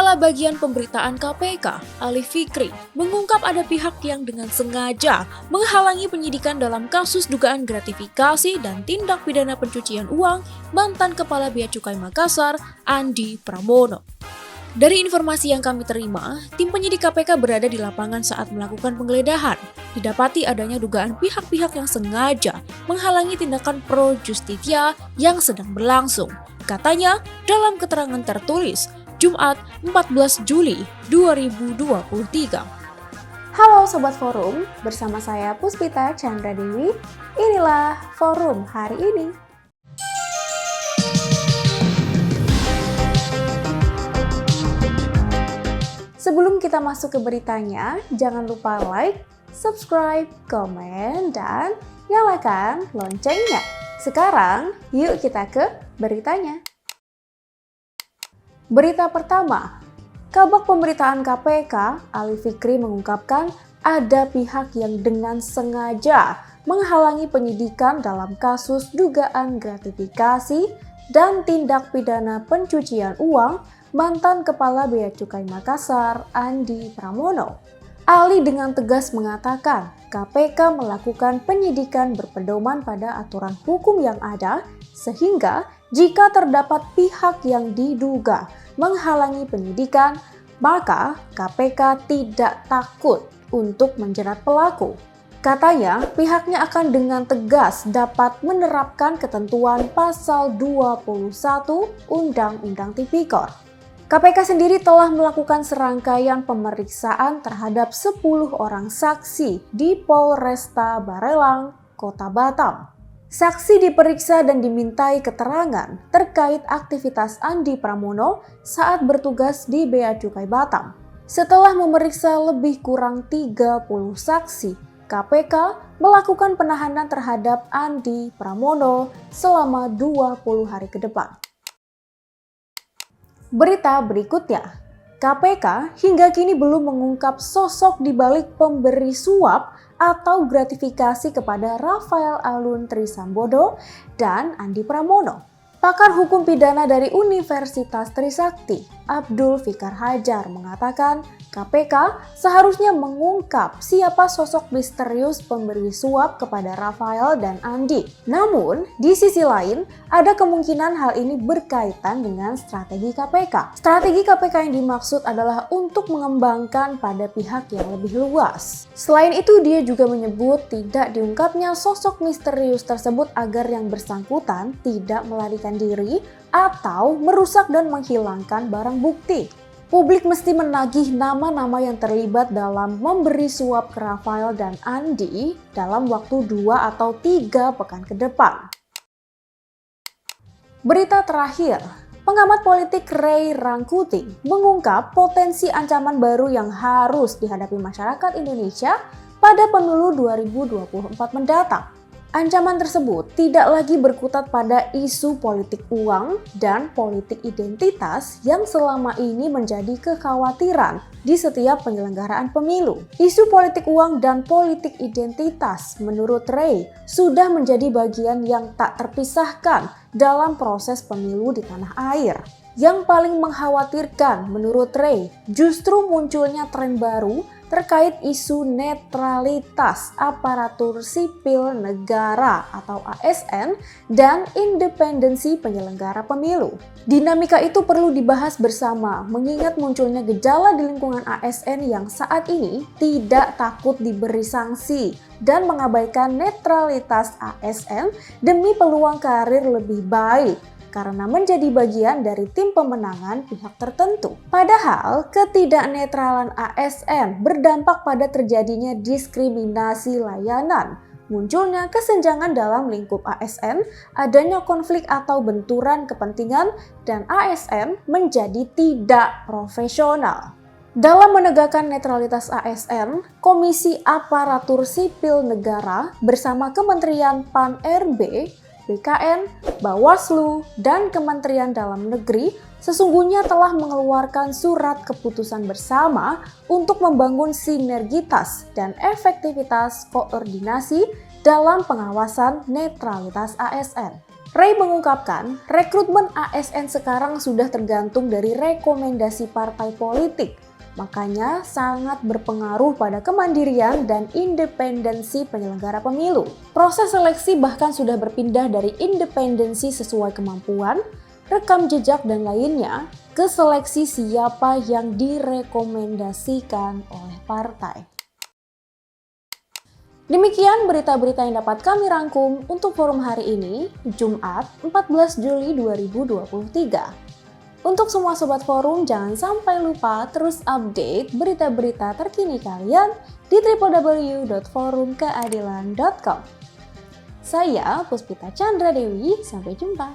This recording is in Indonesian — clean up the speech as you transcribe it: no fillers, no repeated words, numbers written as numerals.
Kepala Bagian Pemberitaan KPK, Ali Fikri, mengungkap ada pihak yang dengan sengaja menghalangi penyidikan dalam kasus dugaan gratifikasi dan tindak pidana pencucian uang mantan Kepala Bea Cukai Makassar, Andi Pramono. Dari informasi yang kami terima, tim penyidik KPK berada di lapangan saat melakukan penggeledahan. Didapati adanya dugaan pihak-pihak yang sengaja menghalangi tindakan pro justia yang sedang berlangsung. Katanya dalam keterangan tertulis, Jumat 14 Juli 2023. Halo Sobat Forum, bersama saya Puspita Chandra Dewi. Inilah Forum hari ini. Sebelum kita masuk ke beritanya, jangan lupa like, subscribe, komen, dan nyalakan loncengnya. Sekarang, yuk kita ke beritanya. Berita pertama, Kabag Pemberitaan KPK, Ali Fikri mengungkapkan ada pihak yang dengan sengaja menghalangi penyidikan dalam kasus dugaan gratifikasi dan tindak pidana pencucian uang mantan Kepala Bea Cukai Makassar, Andi Pramono. Ali dengan tegas mengatakan KPK melakukan penyidikan berpedoman pada aturan hukum yang ada, sehingga jika terdapat pihak yang diduga menghalangi penyidikan, maka KPK tidak takut untuk menjerat pelaku. Katanya, pihaknya akan dengan tegas dapat menerapkan ketentuan pasal 21 Undang-Undang Tipikor. KPK sendiri telah melakukan serangkaian pemeriksaan terhadap 10 orang saksi di Polresta Barelang, Kota Batam. Saksi diperiksa dan dimintai keterangan terkait aktivitas Andi Pramono saat bertugas di Bea Cukai Batam. Setelah memeriksa lebih kurang 30 saksi, KPK melakukan penahanan terhadap Andi Pramono selama 20 hari ke depan. Berita berikutnya, KPK hingga kini belum mengungkap sosok di balik pemberi suap atau gratifikasi kepada Rafael Alun Trisambodo dan Andi Pramono. Pakar hukum pidana dari Universitas Trisakti, Abdul Fikar Hajar, mengatakan KPK seharusnya mengungkap siapa sosok misterius pemberi suap kepada Rafael dan Andi. Namun, di sisi lain, ada kemungkinan hal ini berkaitan dengan strategi KPK. Strategi KPK yang dimaksud adalah untuk mengembangkan pada pihak yang lebih luas. Selain itu, dia juga menyebut tidak diungkapnya sosok misterius tersebut agar yang bersangkutan tidak melarikan diri atau merusak dan menghilangkan barang bukti. Publik mesti menagih nama-nama yang terlibat dalam memberi suap ke Rafael dan Andi dalam waktu 2 atau 3 pekan ke depan. Berita terakhir, pengamat politik Ray Rangkuti mengungkap potensi ancaman baru yang harus dihadapi masyarakat Indonesia pada pemilu 2024 mendatang. Ancaman tersebut tidak lagi berkutat pada isu politik uang dan politik identitas yang selama ini menjadi kekhawatiran di setiap penyelenggaraan pemilu. Isu politik uang dan politik identitas menurut Ray sudah menjadi bagian yang tak terpisahkan dalam proses pemilu di tanah air. Yang paling mengkhawatirkan menurut Ray justru munculnya tren baru terkait isu netralitas aparatur sipil negara atau ASN dan independensi penyelenggara pemilu. Dinamika itu perlu dibahas bersama mengingat munculnya gejala di lingkungan ASN yang saat ini tidak takut diberi sanksi dan mengabaikan netralitas ASN demi peluang karir lebih baik karena menjadi bagian dari tim pemenangan pihak tertentu. Padahal ketidaknetralan ASN berdampak pada terjadinya diskriminasi layanan, munculnya kesenjangan dalam lingkup ASN, adanya konflik atau benturan kepentingan, dan ASN menjadi tidak profesional. Dalam menegakkan netralitas ASN, Komisi Aparatur Sipil Negara bersama Kementerian Pan-RB, BKN, Bawaslu, dan Kementerian Dalam Negeri sesungguhnya telah mengeluarkan surat keputusan bersama untuk membangun sinergitas dan efektivitas koordinasi dalam pengawasan netralitas ASN. Ray mengungkapkan, rekrutmen ASN sekarang sudah tergantung dari rekomendasi partai politik. Makanya sangat berpengaruh pada kemandirian dan independensi penyelenggara pemilu. Proses seleksi bahkan sudah berpindah dari independensi sesuai kemampuan, rekam jejak dan lainnya, ke seleksi siapa yang direkomendasikan oleh partai. Demikian berita-berita yang dapat kami rangkum untuk forum hari ini, Jumat 14 Juli 2023. Untuk semua sobat forum, jangan sampai lupa terus update berita-berita terkini kalian di www.forumkeadilan.com. Saya Puspita Chandra Dewi, sampai jumpa.